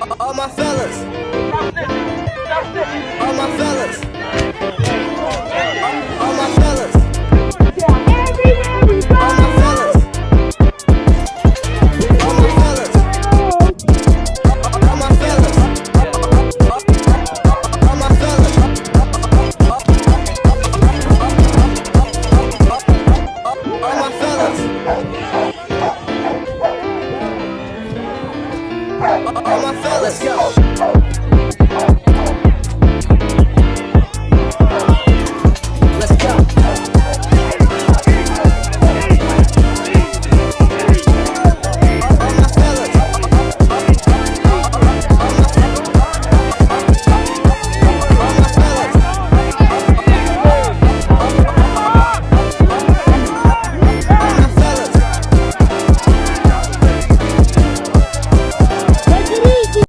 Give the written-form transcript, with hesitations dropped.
All my fellas. All my fellas. All my fellas. All my fellas. All my fellas. All my fellas. All my fellas. All my fellas. All my fellas. Let's go.